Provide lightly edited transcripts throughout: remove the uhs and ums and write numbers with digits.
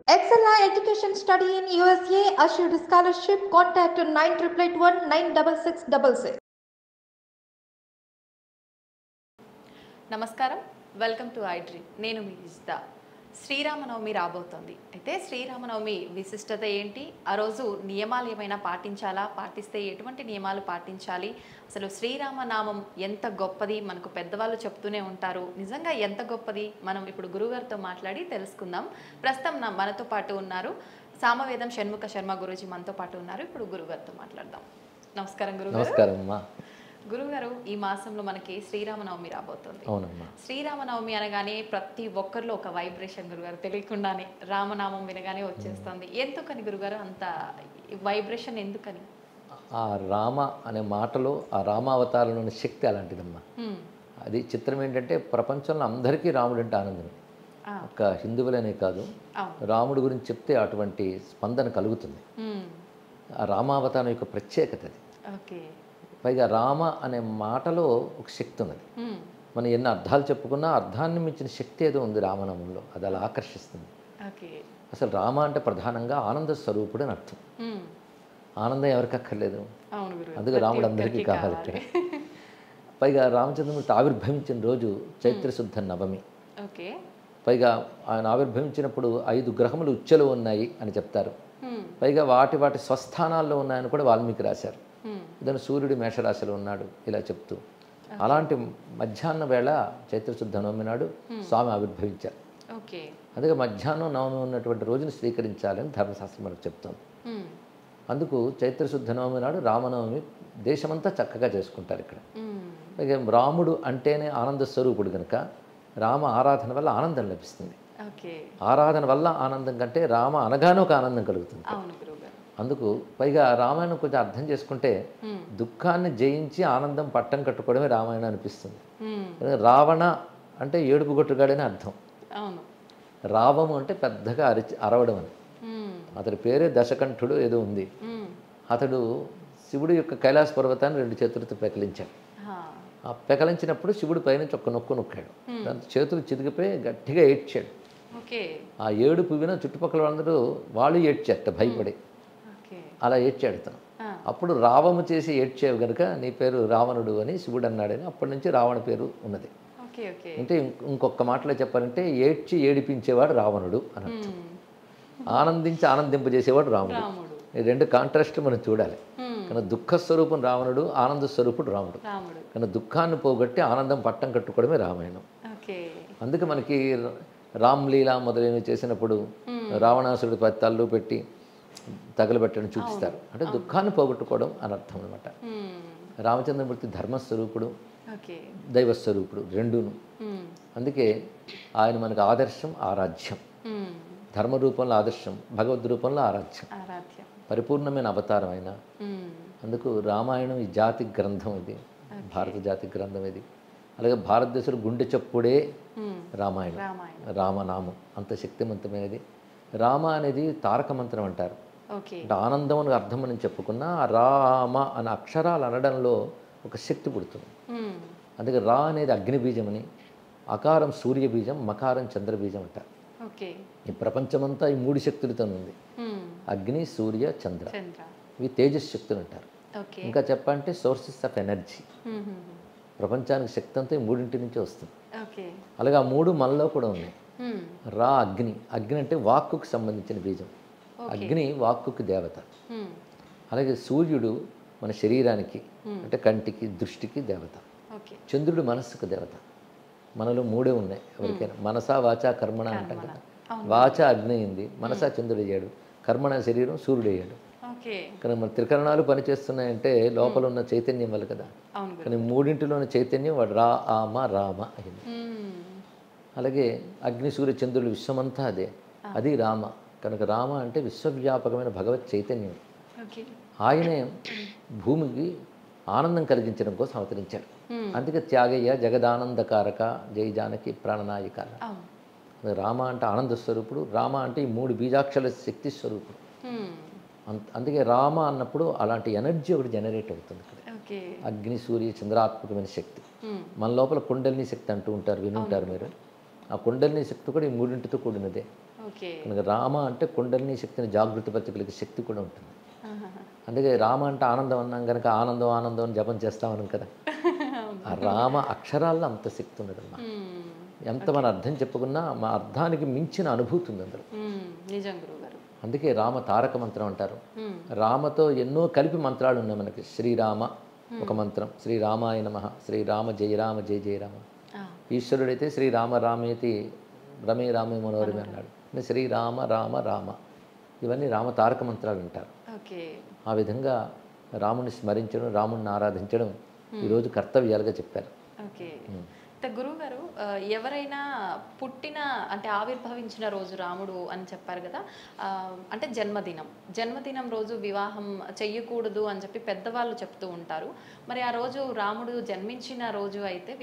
Excella Education Study in USA assured scholarship. Contact 9881 96666. నమస్కారం, welcome to I dream. నేను మీ విజిత. శ్రీరామనవమి రాబోతోంది. అయితే శ్రీరామనవమి విశిష్టత ఏంటి? ఆ రోజు నియమాలు ఏమైనా పాటించాలా? పాటిస్తే ఎటువంటి నియమాలు పాటించాలి? అసలు శ్రీరామనామం ఎంత గొప్పది? మనకు పెద్దవాళ్ళు చెప్తూనే ఉంటారు. నిజంగా ఎంత గొప్పది? మనం ఇప్పుడు గురుగారితో మాట్లాడి తెలుసుకుందాం. ప్రస్తుతం మనతో పాటు ఉన్నారు సామవేదం షణ్ముఖ శర్మ గురూజీ మనతో పాటు ఉన్నారు. ఇప్పుడు గురుగారితో మాట్లాడదాం. నమస్కారం గురుగారు. నమస్కారం అమ్మా. గురుగారు, ఈ మాసంలో మనకి శ్రీరామనవమి రాబోతుంది. అవునమ్మా. శ్రీరామనవమి అనగానే ప్రతి ఒక్కరిలో ఒక వైబ్రేషన్ గురుగారు, తెలియకుండానే రామనామం వినగానే వచ్చేస్తుంది. ఎందుకని గురుగారు అంత వైబ్రేషన్? ఎందుకని? ఆ రామ అనే మాటలో ఆ రామావతారంలోని శక్తి అలాంటిదమ్మా. అది చిత్రం ఏంటంటే ప్రపంచంలో అందరికీ రాముడు అంటే ఆనందం. ఒక హిందువులనే కాదు, రాముడి గురించి చెప్తే అటువంటి స్పందన కలుగుతుంది. ఆ రామావతారం యొక్క ప్రత్యేకత అది. ఓకే. పైగా రామ అనే మాటలో ఒక శక్తి ఉన్నది. మనం ఎన్ని అర్థాలు చెప్పుకున్నా అర్థాన్ని మించిన శక్తి ఏదో ఉంది రామనామంలో. అది అలా ఆకర్షిస్తుంది. అసలు రామ అంటే ప్రధానంగా ఆనంద స్వరూపుడు అని అర్థం. ఆనందం ఎవరికి అక్కర్లేదు, అందుకే రాముడు అందరికీ కావాలి ఇక్కడ. పైగా రామచంద్రమూర్తి ఆవిర్భవించిన రోజు చైత్రశుద్ధ నవమి. పైగా ఆయన ఆవిర్భవించినప్పుడు 5 గ్రహములు ఉచ్చెలో ఉన్నాయి అని చెప్తారు. పైగా వాటి వాటి స్వస్థానాల్లో ఉన్నాయని కూడా వాల్మీకి రాశారు. దాని సూర్యుడు మేషరాశిలో ఉన్నాడు ఇలా చెప్తూ. అలాంటి మధ్యాహ్న వేళ చైత్రశుద్ధ నవమి నాడు స్వామి ఆవిర్భవించారు. అందుకే మధ్యాహ్నం నవమి ఉన్నటువంటి రోజును స్వీకరించాలని ధర్మశాస్త్రం మనకు చెప్తుంది. అందుకు చైత్రశుద్ధ నవమి నాడు రామనవమి దేశమంతా చక్కగా చేసుకుంటారు ఇక్కడ. పైగా రాముడు అంటేనే ఆనంద స్వరూపుడు కనుక రామ ఆరాధన వల్ల ఆనందం లభిస్తుంది. ఆరాధన వల్ల ఆనందం కంటే రామ అనగానే ఒక ఆనందం కలుగుతుంది. అందుకు పైగా రామాయణం కొంచెం అర్థం చేసుకుంటే దుఃఖాన్ని జయించి ఆనందం పట్టం కట్టుకోవడమే రామాయణం అనిపిస్తుంది. రావణ అంటే ఏడుపు గొట్టుగాడని అర్థం. రావము అంటే పెద్దగా అరవడం అని. అతడి పేరే దశకంఠుడు ఏదో ఉంది. అతడు శివుడు యొక్క కైలాస పర్వతాన్ని 2 చేతులతో పెకలించాడు. ఆ పెకలించినప్పుడు శివుడు పైనుంచి ఒక్క నొక్కు నొక్కాడు. దాంతో చేతులు చిరిగిపోయి గట్టిగా ఏడ్చాడు. ఆ ఏడుపు విన చుట్టుపక్కల వాళ్ళందరూ వాళ్ళు ఏడ్చారట భయపడి. అలా ఏడ్చాడు అతను. అప్పుడు రావము చేసి ఏడ్చావు కనుక నీ పేరు రావణుడు అని శివుడు అన్నాడని అప్పటి నుంచి రావణ పేరు ఉన్నది. అంటే ఇంకొక మాటలో చెప్పాలంటే ఏడ్చి ఏడిపించేవాడు రావణుడు అని అర్థం. ఆనందించి ఆనందింపజేసేవాడు రాముడు. ఈ 2 కాంట్రాస్ట్ మనం చూడాలి. కానీ దుఃఖ స్వరూపం రావణుడు, ఆనంద స్వరూపుడు రాముడు. కానీ దుఃఖాన్ని పోగొట్టి ఆనందం పట్టం కట్టుకోవడమే రామాయణం. అందుకే మనకి రామ్లీలా మొదలైనవి చేసినప్పుడు రావణాసురుడి తల్లు పెట్టి తగలబెట్టడం చూపిస్తారు. అంటే దుఃఖాన్ని పోగొట్టుకోవడం అని అర్థం అనమాట. రామచంద్రమూర్తి ధర్మస్వరూపుడు, దైవస్వరూపుడు రెండును. అందుకే ఆయన మనకు ఆదర్శం, ఆరాధ్యం. ధర్మ రూపంలో ఆదర్శం, భగవద్ రూపంలో ఆరాధ్యం, పరిపూర్ణమైన అవతారం ఆయన. అందుకు రామాయణం ఈ జాతి గ్రంథం, ఇది భారత జాతి గ్రంథం ఇది. అలాగే భారతదేశంలో గుండె చప్పుడే రామాయణం, రామనామం అంత శక్తివంతమైనది. రామ అనేది తారక మంత్రం అంటారు. అంటే ఆనందం అని అర్థం అని చెప్పుకున్నా రామ అనే అక్షరాలు అనడంలో ఒక శక్తి పుడుతుంది. అందుకే రా అనేది అగ్నిబీజం అని, అకారం సూర్యబీజం, మకారం చంద్రబీజం అంటారు. ఈ ప్రపంచమంతా ఈ 3 శక్తులతో ఉంది. అగ్ని, సూర్య, చంద్ర. ఇవి తేజస్ శక్తులు అంటారు. ఇంకా చెప్పాలంటే సోర్సెస్ ఆఫ్ ఎనర్జీ. ప్రపంచానికి శక్తి అంతా ఈ 3 నుంచి వస్తుంది. అలాగే ఆ 3 మనలో కూడా ఉన్నాయి. రా అగ్ని, అగ్ని అంటే వాక్కుకు సంబంధించిన బీజం. అగ్ని వాక్కుకి దేవత. అలాగే సూర్యుడు మన శరీరానికి అంటే కంటికి, దృష్టికి దేవత. చంద్రుడు మనస్సుకు దేవత. మనలో 3 ఉన్నాయి ఎవరికైనా. మనసా వాచా కర్మణ అంటాం కదా. వాచ అగ్ని అయింది, మనసా చంద్రుడు అయ్యాడు, కర్మణ శరీరం సూర్యుడు అయ్యాడు. కానీ మన త్రికరణాలు పనిచేస్తున్నాయంటే లోపల ఉన్న చైతన్యం వల్ల కదా. కానీ 3 చైతన్యం వాడు రామ అయింది. అలాగే అగ్ని, సూర్య, చంద్రుడు విశ్వమంతా అదే, అది రామ. కనుక రామ అంటే విశ్వవ్యాపకమైన భగవత్ చైతన్యం. ఆయనే భూమికి ఆనందం కలిగించడం కోసం అవతరించాడు. అందుకే త్యాగయ్య జగదానందకారక జై జానకి ప్రాణనాయిక. రామ అంటే ఆనంద స్వరూపుడు, రామ అంటే ఈ 3 బీజాక్షర శక్తి స్వరూపుడు. అందుకే రామ అన్నప్పుడు అలాంటి ఎనర్జీ ఒకటి జనరేట్ అవుతుంది ఇక్కడ. అగ్ని, సూర్య, చంద్రాత్మకమైన శక్తి. మన లోపల కుండలిని శక్తి అంటూ ఉంటారు, వినుంటారు మీరు. ఆ కుండలిని శక్తి కూడా ఈ 3తో కూడినదే. ఓకే. కనుక రామ అంటే కుండలిని శక్తిని జాగృతపరచగలిగే శక్తి కూడా ఉంటుంది. అందుకే రామ అంటే ఆనందం అన్నాం కనుక ఆనందం ఆనందం అని జపం చేస్తామని కదా. ఆ రామ అక్షరాల్లో అంత శక్తి ఉన్నదమ్మా. ఎంత మన అర్థం చెప్పుకున్నా మా అర్థానికి మించిన అనుభూతి ఉంది అందులో. నిజం గురుగారు. అందుకే రామ తారక మంత్రం అంటారు. రామతో ఎన్నో కలిపి మంత్రాలు ఉన్నాయి మనకి. శ్రీరామ ఒక మంత్రం, శ్రీరామాయ నమః, శ్రీరామ జయ రామ జయ జయ రామ. ఈశ్వరుడైతే శ్రీరామ రామేతి రమే రామే మనోరమే అన్నాడు. శ్రీరామ రామ రామ, ఇవన్నీ రామ తారక మంత్రాలు అంటారు. ఆ విధంగా రాముని స్మరించడం, రాముని ఆరాధించడం ఈరోజు కర్తవ్యాలుగా చెప్పారు. ఓకే. గురువు గారు, ఎవరైనా పుట్టిన అంటే ఆవిర్భవించిన రోజు రాముడు అని చెప్పారు కదా, అంటే జన్మదినం రోజు వివాహం చెయ్యకూడదు అని చెప్పి పెద్దవాళ్ళు చెప్తూ ఉంటారు. మరి ఆ రోజు రాముడు జన్మించిన రోజు అయితే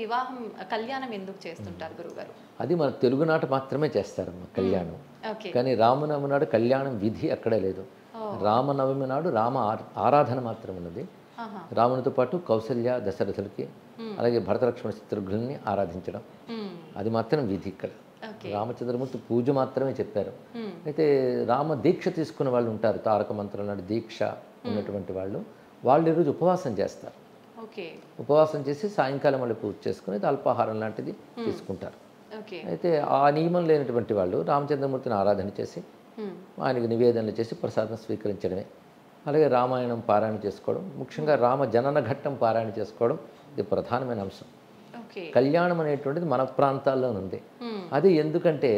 కళ్యాణం ఎందుకు చేస్తుంటారు గురువుగారు? అది మన తెలుగునాట మాత్రమే చేస్తారమ్మా కళ్యాణం. కానీ రామనవమి నాడు కళ్యాణం విధి అక్కడే లేదు. రామనవమి నాడు రామ ఆరాధన మాత్రం ఉన్నది. రామునితో పాటు కౌసల్య దశరథులకి, అలాగే భరతలక్ష్మణ శత్రుఘ్నుల్ని ఆరాధించడం, అది మాత్రం విధి ఇక్కడ. రామచంద్రమూర్తి పూజ మాత్రమే చెప్పారు. అయితే రామ దీక్ష తీసుకున్న వాళ్ళు ఉంటారు, తారక మంత్రం నాడు దీక్ష ఉన్నటువంటి వాళ్ళు ఈరోజు ఉపవాసం చేస్తారు. ఉపవాసం చేసి సాయంకాలం వాళ్ళు పూజ చేసుకుని అల్పాహారం లాంటిది తీసుకుంటారు. అయితే ఆ నియమం లేనటువంటి వాళ్ళు రామచంద్రమూర్తిని ఆరాధన చేసి ఆయనకు నివేదనలు చేసి ప్రసాదం స్వీకరించడమే. అలాగే రామాయణం పారాయణ చేసుకోవడం, ముఖ్యంగా రామ జనన ఘట్టం పారాయణ చేసుకోవడం ఇది ప్రధానమైన అంశం. కళ్యాణం అనేటువంటిది మన ప్రాంతాల్లో ఉంది. అది ఎందుకంటే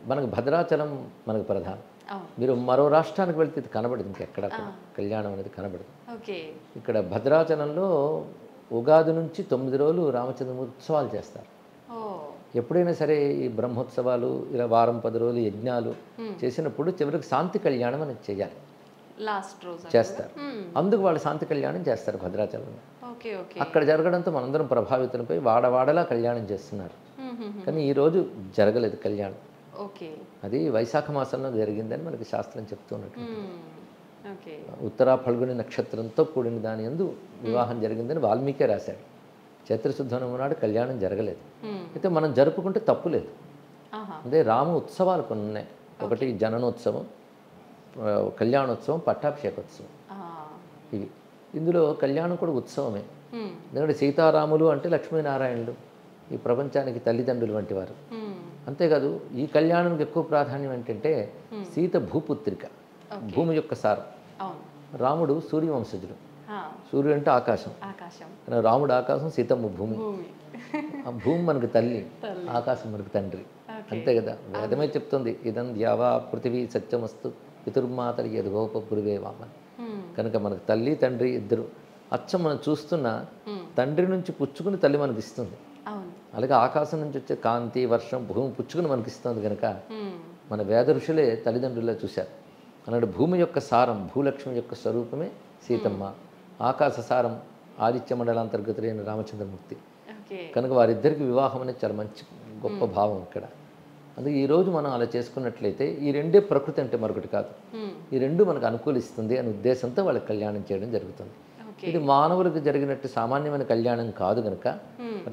మనకు భద్రాచలం మనకు ప్రధానం. మీరు మరో రాష్ట్రానికి వెళ్తే ఇది కనబడదు, ఇంకెక్కడ కళ్యాణం అనేది కనబడదు. ఇక్కడ భద్రాచలంలో ఉగాది నుంచి 9 రోజులు రామచంద్రమూర్తి ఉత్సవాలు చేస్తారు. ఎప్పుడైనా సరే ఈ బ్రహ్మోత్సవాలు ఇలా వారం 10 రోజులు యజ్ఞాలు చేసినప్పుడు చివరికి శాంతి కళ్యాణం అనేది చేయాలి, చేస్తారు. అందుకు వాళ్ళు శాంతి కళ్యాణం చేస్తారు భద్రాచలంలో. అక్కడ జరగడంతో మనందరం ప్రభావితులపై వాడవాడలా కళ్యాణం చేస్తున్నారు. కానీ ఈరోజు జరగలేదు కళ్యాణం. అది వైశాఖ మాసంలో జరిగిందని మనకి శాస్త్రం చెప్తున్నట్టు. ఉత్తరా ఫల్గుని నక్షత్రంతో కూడిన దాని యందు వివాహం జరిగిందని వాల్మీకే రాశాడు. చైత్రశుద్ధనము నాడు కళ్యాణం జరగలేదు. అయితే మనం జరుపుకుంటే తప్పు లేదు. అదే రామ ఉత్సవాలు కొన్ని ఉన్నాయి. ఒకటి జననోత్సవం, కళ్యాణోత్సవం, పట్టాభిషేకోత్సవం. ఇవి ఇందులో కళ్యాణం కూడా ఉత్సవమే. ఎందుకంటే సీతారాములు అంటే లక్ష్మీనారాయణులు, ఈ ప్రపంచానికి తల్లిదండ్రులు వంటి వారు. అంతేకాదు ఈ కళ్యాణానికి ఎక్కువ ప్రాధాన్యం ఏంటంటే సీత భూపుత్రిక, భూమి యొక్క సారం. రాముడు సూర్యవంశజుడు. సూర్యుడు అంటే ఆకాశం, రాముడు ఆకాశం, సీతమ్మ భూమి. ఆ భూమి మనకు తల్లి, ఆకాశం మనకు తండ్రి. అంతే కదా, వేదమే చెప్తుంది ఇదం ద్యావా పృథివీ సత్యమస్తు పితుర్మాతరి యద్గోప పురువే వామని. కనుక మనకు తల్లి తండ్రి ఇద్దరు. అచ్చం మనం చూస్తున్న తండ్రి నుంచి పుచ్చుకుని తల్లి మనకి ఇస్తుంది. అలాగే ఆకాశం నుంచి వచ్చే కాంతి వర్షం భూమి పుచ్చుకుని మనకి ఇస్తుంది. కనుక మన వేద ఋషులే తల్లిదండ్రుల్లో చూశారు. అలాంటి భూమి యొక్క సారం, భూలక్ష్మి యొక్క స్వరూపమే సీతమ్మ. ఆకాశ సారం ఆదిత్య మండలాంతర్గతులైన రామచంద్రమూర్తి. కనుక వారిద్దరికి వివాహం అనేది చాలా మంచి గొప్ప భావం ఇక్కడ. అందుకే ఈరోజు మనం అలా చేసుకున్నట్లయితే ఈ రెండే ప్రకృతి అంటే మరొకటి కాదు, ఈ రెండు మనకు అనుకూలిస్తుంది అనే ఉద్దేశంతో వాళ్ళకి కళ్యాణం చేయడం జరుగుతుంది. ఇది మానవులకు జరిగినట్టు సామాన్యమైన కళ్యాణం కాదు కనుక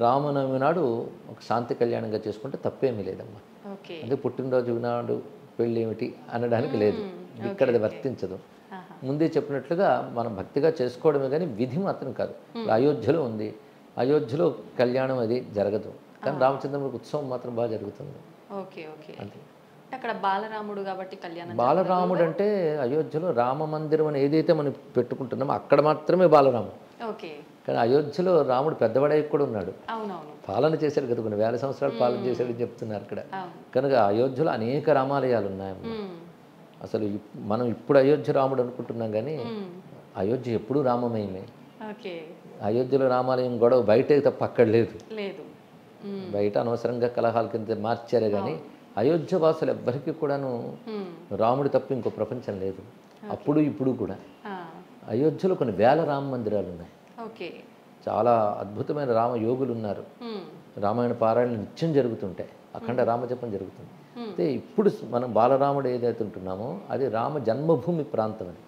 రామనవమి నాడు ఒక శాంతి కళ్యాణంగా చేసుకుంటే తప్పేమీ లేదమ్మా. అదే పుట్టినరోజు నాడు పెళ్ళి ఏమిటి అనడానికి లేదు, ఇక్కడ అది వర్తించదు. ముందే చెప్పినట్లుగా మనం భక్తిగా చేసుకోవడమే కానీ విధి మాత్రం కాదు. అయోధ్యలో ఉంది, అయోధ్యలో కళ్యాణం అది జరగదు, కానీ రామచంద్రమూర్తి ఉత్సవం మాత్రం బాగా జరుగుతుంది. అంతే. అక్కడ బాలరాముడు కాబట్టి కళ్యాణం. బాలరాముడు అంటే అయోధ్యలో రామ మందిరం అని ఏదైతే మనం పెట్టుకుంటున్నామో అక్కడ మాత్రమే బాలరాముడు. కానీ అయోధ్యలో రాముడు పెద్దవాడై కూడా ఉన్నాడు, పాలన చేశాడు కదా, కొన్ని వేల సంవత్సరాలు పాలన చేశాడని చెప్తున్నారు అక్కడ. కనుక అయోధ్యలో అనేక రామాలయాలు ఉన్నాయి. అసలు మనం ఇప్పుడు అయోధ్య రాముడు అనుకుంటున్నాం కానీ అయోధ్య ఎప్పుడూ రామమయమే. అయోధ్యలో రామాలయం గొడవ బయటే తప్ప అక్కడ లేదు. బయట అనవసరంగా కలహాల కింద మార్చారే కానీ అయోధ్య వాసులు ఎవ్వరికీ కూడాను రాముడు తప్ప ఇంకో ప్రపంచం లేదు. అప్పుడు ఇప్పుడు కూడా అయోధ్యలో కొన్ని వేల రామ మందిరాలు ఉన్నాయి. చాలా అద్భుతమైన రామ యోగులు ఉన్నారు. రామాయణ పారాయణ నిత్యం జరుగుతుంటాయి, అఖండ రామజపం జరుగుతుంది. అయితే ఇప్పుడు మనం బాలరాముడు ఏదైతే ఉంటున్నామో అది రామ జన్మభూమి ప్రాంతం. అది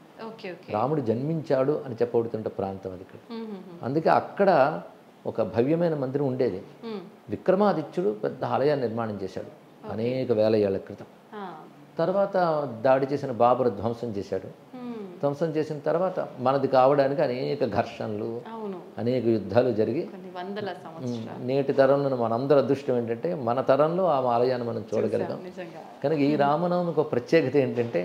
రాముడు జన్మించాడు అని చెప్పబడుతుంటే ప్రాంతం అది ఇక్కడ. అందుకే అక్కడ ఒక భవ్యమైన మందిరం ఉండేది. విక్రమాదిత్యుడు పెద్ద ఆలయాన్ని నిర్మాణం చేశాడు అనేక వేల ఏళ్ల క్రితం. తర్వాత దాడి చేసిన బాబరు ధ్వంసం చేశాడు. ధ్వంసం చేసిన తర్వాత మనది కావడానికి అనేక ఘర్షణలు, అవును, అనేక యుద్ధాలు జరిగి కొన్ని వందల సంవత్సరాలు. నేటి తరంలో మనందరి అదృష్టం ఏంటంటే మన తరంలో ఆ ఆలయాన్ని మనం చూడగలిగాం. నిజంగా. కనుక ఈ రామనవమికి ఒక ప్రత్యేకత ఏంటంటే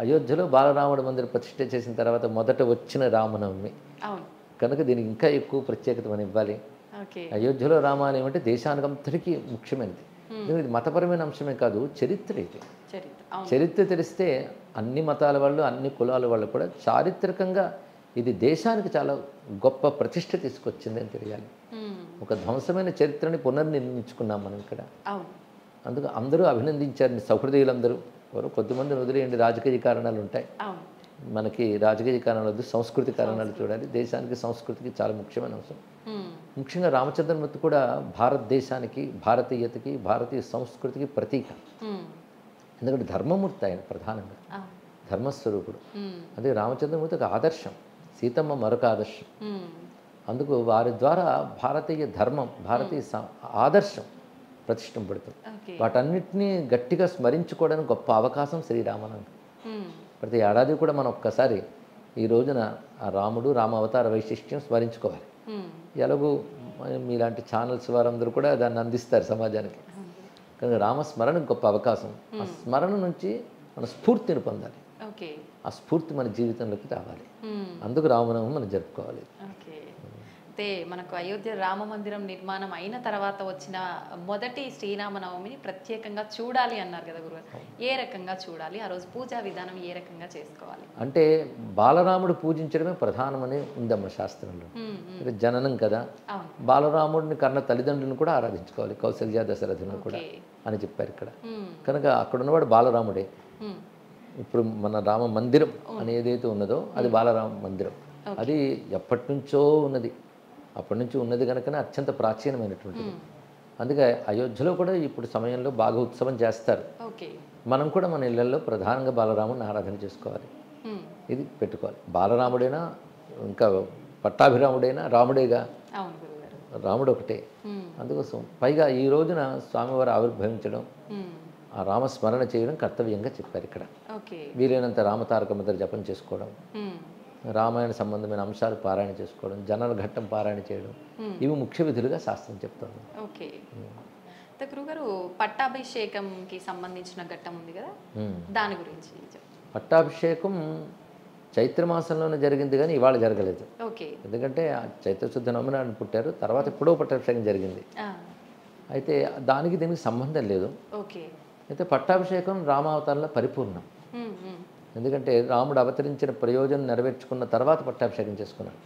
అయోధ్యలో బాలరాముడి మందిర ప్రతిష్ఠ చేసిన తర్వాత మొదట వచ్చిన రామనవమి. అవును. కనుక దీనికి ఇంకా ఎక్కువ ప్రత్యేకత మనం ఇవ్వాలి. ఓకే. అయోధ్యలో రామాలయం అంటే దేశానికి అంతటికీ ముఖ్యమైనది. ఇది మతపరమైన అంశమే కాదు, చరిత్ర ఇది. చరిత్ర తెలిస్తే అన్ని మతాల వాళ్ళు, అన్ని కులాల వాళ్ళు కూడా చారిత్రకంగా ఇది దేశానికి చాలా గొప్ప ప్రతిష్ట తీసుకొచ్చింది అని తెలియాలి. ఒక ధ్వంసమైన చరిత్రని పునర్నిర్మించుకున్నాం మనం ఇక్కడ. అందుకు అందరూ అభినందించారు, సహృదయులందరూ. ఎవరు కొద్దిమందిని వదిలేయండి, రాజకీయ కారణాలు ఉంటాయి. మనకి రాజకీయ కారణాలు వద్దు, సంస్కృతి కారణాలు చూడాలి. దేశానికి సంస్కృతికి చాలా ముఖ్యమైన అంశం. ముఖ్యంగా రామచంద్రమూర్తి కూడా భారతదేశానికి, భారతీయతకి, భారతీయ సంస్కృతికి ప్రతీక. ఎందుకంటే ధర్మమూర్తి ఆయన ప్రధానంగా, ధర్మస్వరూపుడు. అదే రామచంద్రమూర్తి ఒక ఆదర్శం, సీతమ్మ మరొక ఆదర్శం. అందుకు వారి ద్వారా భారతీయ ధర్మం, భారతీయ ఆదర్శం ప్రతిష్ఠింపబడుతుంది. వాటన్నిటినీ గట్టిగా స్మరించుకోవడానికి గొప్ప అవకాశం శ్రీరామనవమి. ప్రతి ఏడాది కూడా మనం ఒక్కసారి ఈ రోజున ఆ రాముడు, రామ అవతార వైశిష్ట్యం స్మరించుకోవాలి. ఎలాగూ మీలాంటి ఛానల్స్ వారందరూ కూడా దాన్ని అందిస్తారు సమాజానికి. కనుక రామస్మరణకు గొప్ప అవకాశం. ఆ స్మరణ నుంచి మన స్ఫూర్తిని పొందాలి. ఆ స్ఫూర్తి మన జీవితంలోకి రావాలి. అందుకు రామనవమి మనం జరుపుకోవాలి. అయితే మనకు అయోధ్య రామ మందిరం నిర్మాణం అయిన తర్వాత వచ్చిన మొదటి శ్రీరామనవమిని ప్రత్యేకంగా చూడాలి అన్నారు కదా గురుగారు. ఏ రకంగా చూడాలి? ఆ రోజు పూజా విధానం ఏ రకంగా చేసుకోవాలి? అంటే బాలరాముడు పూజించడమే ప్రధానమని ఉందమ్మ శాస్త్రంలో. జననం కదా, బాలరాముడిని కన్న తల్లిదండ్రులను కూడా ఆరాధించుకోవాలి, కౌసల్య దశరథులను కూడా అని చెప్పారు ఇక్కడ. కనుక అక్కడ ఉన్నవాడు బాలరాముడే. ఇప్పుడు మన రామ మందిరం అని ఏదైతే ఉన్నదో అది బాలరామ మందిరం. అది ఎప్పటి నుంచో ఉన్నది, అప్పటి నుంచి ఉన్నది కనుకనే అత్యంత ప్రాచీనమైనటువంటిది. అందుకే అయోధ్యలో కూడా ఇప్పుడు సమయంలో బాగా ఉత్సవం చేస్తారు. మనం కూడా మన ఇళ్లలో ప్రధానంగా బాలరాముడిని ఆరాధన చేసుకోవాలి, ఇది పెట్టుకోవాలి. బాలరాముడైనా ఇంకా పట్టాభిరాముడైనా రాముడేగా, రాముడు ఒకటే. అందుకోసం పైగా ఈ రోజున స్వామివారు ఆవిర్భవించడం, ఆ రామస్మరణ చేయడం కర్తవ్యంగా చెప్పారు ఇక్కడ. వీలైనంత రామతారక మంత్ర జపం చేసుకోవడం, రామాయణ సంబంధమైన అంశాలు పారాయణ చేసుకోవడం, జనన ఘట్టం పారాయణ చేయడం, ఇవి ముఖ్య విధులుగా శాస్త్రం చెప్తుంది. ఓకే. గురుగారు, పట్టాభిషేకంకి సంబంధించిన ఘట్టం ఉంది కదా, దాని గురించి. పట్టాభిషేకం చైత్రమాసంలోనే జరిగింది కానీ ఇవాళ జరగలేదు. ఎందుకంటే చైత్రశుద్ధ నవమి నాడు పుట్టారు, తర్వాత ఎప్పుడో పట్టాభిషేకం జరిగింది. అయితే దానికి దీనికి సంబంధం లేదు. అయితే పట్టాభిషేకం రామావతారంలో పరిపూర్ణం. ఎందుకంటే రాముడు అవతరించిన ప్రయోజనం నెరవేర్చుకున్న తర్వాత పట్టాభిషేకం చేసుకున్నాడు.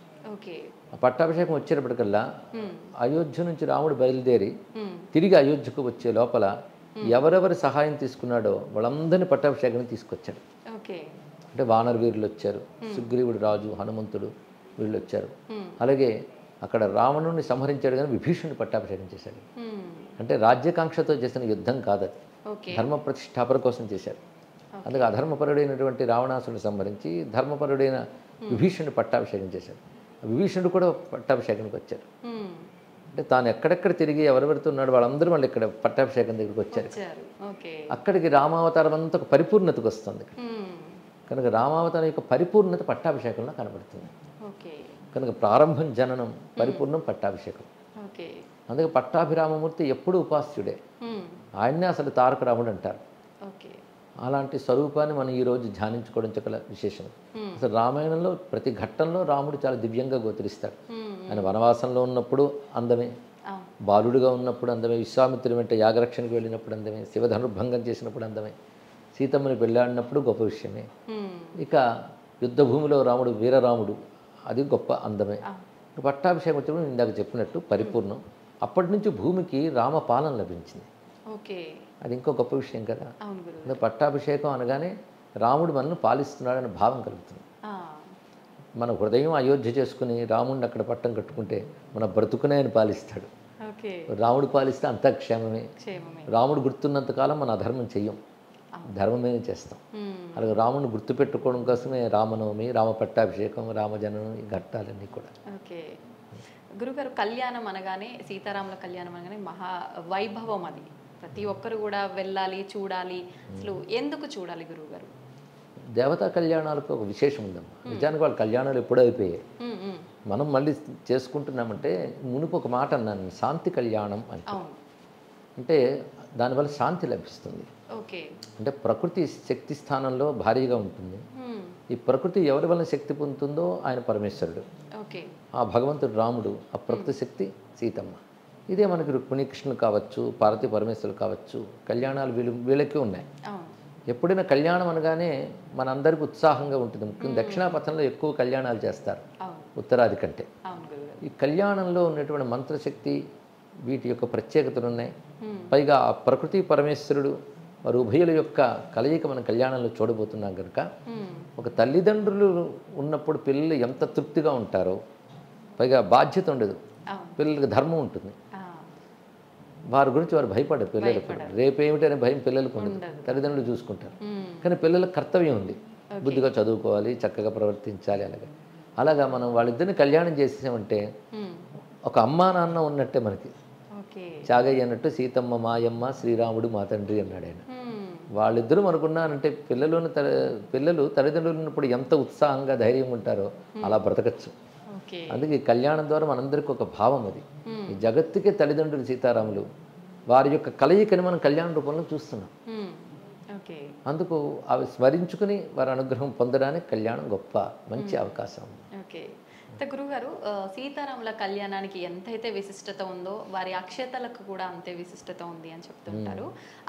ఆ పట్టాభిషేకం వచ్చేటప్పటికల్లా అయోధ్య నుంచి రాముడు బయలుదేరి తిరిగి అయోధ్యకు వచ్చే లోపల ఎవరెవరి సహాయం తీసుకున్నాడో వాళ్ళందరినీ పట్టాభిషేకం తీసుకొచ్చాడు. అంటే వానర వీరులు వచ్చారు, సుగ్రీవుడు రాజు, హనుమంతుడు వీళ్ళు వచ్చారు. అలాగే అక్కడ రావణుడిని సంహరించాడు కానీ విభీషణుని పట్టాభిషేకం చేశాడు. అంటే రాజ్యాకాంక్షతో చేసిన యుద్ధం కాదది, ధర్మ ప్రతిష్టాపన కోసం చేశాడు. అందుకే అధర్మపరుడైనటువంటి రావణాసుని సంహరించి ధర్మపరుడైన విభీషణుడు పట్టాభిషేకం చేశాడు. విభీషణుడు కూడా పట్టాభిషేకానికి వచ్చాడు. అంటే తాను ఎక్కడెక్కడ తిరిగి ఎవరెవరితో ఉన్నాడు వాళ్ళందరూ మళ్ళీ ఇక్కడ పట్టాభిషేకం దగ్గరికి వచ్చారు. అక్కడికి రామావతారం అంతా ఒక పరిపూర్ణతకు వస్తుంది. కనుక రామావతారం యొక్క పరిపూర్ణత పట్టాభిషేకంలో కనబడుతుంది. కనుక ప్రారంభం జననం, పరిపూర్ణం పట్టాభిషేకం. అందుకే పట్టాభిరామమూర్తి ఎప్పుడూ ఉపాస్యుడే, ఆయన్నే అసలు తారక రాముడు అంటారు. అలాంటి స్వరూపాన్ని మనం ఈరోజు ధ్యానించుకోవడం చాలా విశేషం. అసలు రామాయణంలో ప్రతి ఘట్టంలో రాముడు చాలా దివ్యంగా గోచరిస్తాడు. ఆయన వనవాసంలో ఉన్నప్పుడు అందమే, బాలుడుగా ఉన్నప్పుడు అందమే, విశ్వామిత్రుడి వెంట యాగరక్షణకు వెళ్ళినప్పుడు అందమే, శివధనుర్భంగం చేసినప్పుడు అందమే, సీతమ్మని పెళ్ళాడినప్పుడు గొప్ప విషయమే. ఇక యుద్ధభూమిలో రాముడు వీరరాముడు, అది గొప్ప అందమే. పట్టాభిషేకం వచ్చినప్పుడు ఇందాక చెప్పినట్టు పరిపూర్ణం. అప్పటి నుంచి భూమికి రామపాలన లభించింది. అది ఇంకో గొప్ప విషయం కదా. పట్టాభిషేకం అనగానే రాముడు మనల్ని పాలిస్తున్నాడనే భావం కలుగుతుంది. మన హృదయం అయోధ్య చేసుకుని రాముడిని అక్కడ పట్టం కట్టుకుంటే మన బ్రతుకునే ఆయన పాలిస్తాడు. రాముడు పాలిస్తే అంతా క్షేమమే. రాముడు గుర్తున్నంతకాలం మన అధర్మం చెయ్యం, ధర్మమే చేస్తాం. అలాగే రాముడిని గుర్తుపెట్టుకోవడం కోసమే రామనవమి, రామ పట్టాభిషేకం, రామజననం, ఈ ఘట్టాలన్నీ కూడా. గురుగారు, కళ్యాణం అనగానే, సీతారాముల కళ్యాణం అనగానే మహా వైభవం అది. ప్రతి ఒక్కరు కూడా వెళ్ళాలి, చూడాలి. అసలు ఎందుకు చూడాలి గురువుగారు? దేవతా కళ్యాణాలకు ఒక విశేషం ఉందమ్మా. నిజానికి వాళ్ళ కళ్యాణాలు ఎప్పుడూ అయిపోయాయి. మనం మళ్ళీ చేసుకుంటున్నామంటే మునుపు ఒక మాట అన్నాను, శాంతి కళ్యాణం అని. అంటే దానివల్ల శాంతి లభిస్తుంది. అంటే ప్రకృతి శక్తి స్థానంలో భారీగా ఉంటుంది. ఈ ప్రకృతి ఎవరి వలన శక్తి పొందుతుందో ఆయన పరమేశ్వరుడు, ఆ భగవంతుడు రాముడు, ఆ ప్రకృతి శక్తి సీతమ్మ. ఇదే మనకి రుక్మిణీ కృష్ణులు కావచ్చు, పార్వతీ పరమేశ్వరులు కావచ్చు, కళ్యాణాలు వీళ్ళకి ఉన్నాయి. ఎప్పుడైనా కళ్యాణం అనగానే మనందరికీ ఉత్సాహంగా ఉంటుంది. ముఖ్యంగా దక్షిణాపథంలో ఎక్కువ కళ్యాణాలు చేస్తారు ఉత్తరాది కంటే. ఈ కళ్యాణంలో ఉన్నటువంటి మంత్రశక్తి, వీటి యొక్క ప్రత్యేకతలు ఉన్నాయి. పైగా ఆ ప్రకృతి పరమేశ్వరుడు వారు ఉభయుల యొక్క కలయిక మన కళ్యాణంలో చూడబోతున్నాం కనుక, ఒక తల్లిదండ్రులు ఉన్నప్పుడు పిల్లలు ఎంత తృప్తిగా ఉంటారో, పైగా బాధ్యత ఉండదు, పిల్లలకి ధర్మం ఉంటుంది, వారి గురించి వారు భయపడరు. పిల్లలు రేపేమిటనే భయం పిల్లలకు ఉండదు, తల్లిదండ్రులు చూసుకుంటారు. కానీ పిల్లలకు కర్తవ్యం ఉంది, బుద్ధిగా చదువుకోవాలి, చక్కగా ప్రవర్తించాలి. అలాగా మనం వాళ్ళిద్దరిని కళ్యాణం చేసామంటే ఒక అమ్మా నాన్న ఉన్నట్టే మనకి. చాగయ్య అన్నట్టు సీతమ్మ మాయమ్మ, శ్రీరాముడు మా తండ్రి అన్నాడు ఆయన. వాళ్ళిద్దరూ మనకున్నారంటే పిల్లలు తల్లిదండ్రులు ఉన్నప్పుడు ఎంత ఉత్సాహంగా ధైర్యంగా ఉంటారో అలా బ్రతకచ్చు. అందుకే ఈ కళ్యాణం ద్వారా మనందరికీ ఒక భావం అది. ఈ జగత్తుకే తల్లిదండ్రులు సీతారాములు, వారి యొక్క కలయికని మనం కళ్యాణ రూపంలో చూస్తున్నాం. అందుకు అవి స్మరించుకుని వారి అనుగ్రహం పొందడానికి కళ్యాణం గొప్ప మంచి అవకాశం. గురుగారు, సీతారాముల కళ్యాణానికి ఎంతైతే విశిష్టత ఉందో వారి అక్షతలకు కూడా అంతే విశిష్టత ఉంది అని చెప్తుంటారు.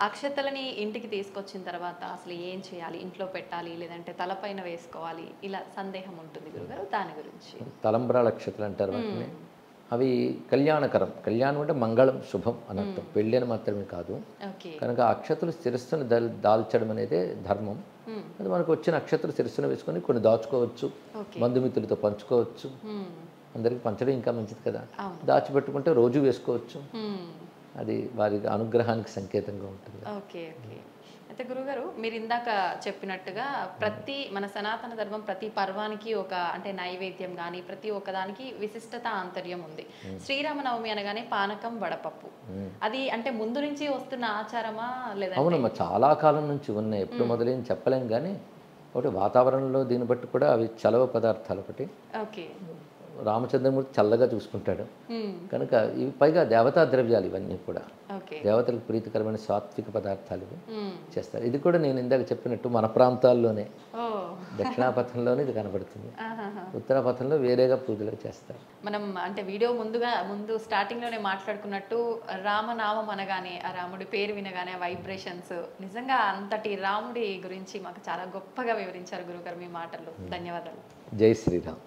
అక్షతలని ఇంటికి తీసుకొచ్చిన తర్వాత అసలు ఏం చేయాలి, ఇంట్లో పెట్టాలి లేదంటే తలపైన వేసుకోవాలి, ఇలా సందేహం ఉంటుంది గురుగారు, దాని గురించి. తలంబ్రాల అక్షతలు అంటారు వాటిని. అవి కళ్యాణకరం. కళ్యాణం అంటే మంగళం, శుభం అనర్థం, పెళ్ళి అని మాత్రమే కాదు. కనుక అక్షతలు శిరస్సును దాల్చడం అనేది ధర్మం. అది మనకు వచ్చిన అక్షతలు శిరస్సును వేసుకొని కొన్ని దాచుకోవచ్చు, బంధుమిత్రులతో పంచుకోవచ్చు. అందరికి పంచడం ఇంకా మంచిది కదా. దాచిపెట్టుకుంటే రోజు వేసుకోవచ్చు. అది వారి అనుగ్రహానికి సంకేతంగా ఉంటుంది. అయితే గురుగారు, మీరు ఇందాక చెప్పినట్టుగా ప్రతి మన సనాతన ధర్మం ప్రతి పర్వానికి ఒక అంటే నైవేద్యం కానీ ప్రతి ఒక్కదానికి విశిష్టత ఆంతర్యం ఉంది. శ్రీరామనవమి అనగానే పానకం, వడపప్పు, అది అంటే ముందు నుంచి వస్తున్న ఆచారమా లేదా? అవునమ్మా, చాలా కాలం నుంచి ఉన్నాయి. ఎప్పుడు మొదలైన చెప్పలేం కానీ ఒకటి వాతావరణంలో దీన్ని బట్టి కూడా అవి చలవ పదార్థాలు. ఒకటి రామచంద్రమూర్తి చల్లగా చూసుకుంటాడు కనుక ఇవి, పైగా దేవతా ద్రవ్యాలు ఇవన్నీ కూడా దేవతలకు ప్రీతికరమైన సాత్విక పదార్థాలు చేస్తారు. ఇది కూడా నేను ఇందాక చెప్పినట్టు మన ప్రాంతాల్లోనే, దక్షిణాపథంలోనే ఇది కనబడుతుంది. ఉత్తరాపథంలో వేరేగా పూజలు చేస్తారు. మనం అంటే వీడియో ముందు స్టార్టింగ్ లోనే మాట్లాడుకున్నట్టు రామనామం అనగానే, ఆ రాముడి పేరు వినగానే వైబ్రేషన్స్, నిజంగా అంతటి రాముడి గురించి మాకు చాలా గొప్పగా వివరించారు గురుగారు మీ మాటల్లో. ధన్యవాదాలు. జై శ్రీరామ్.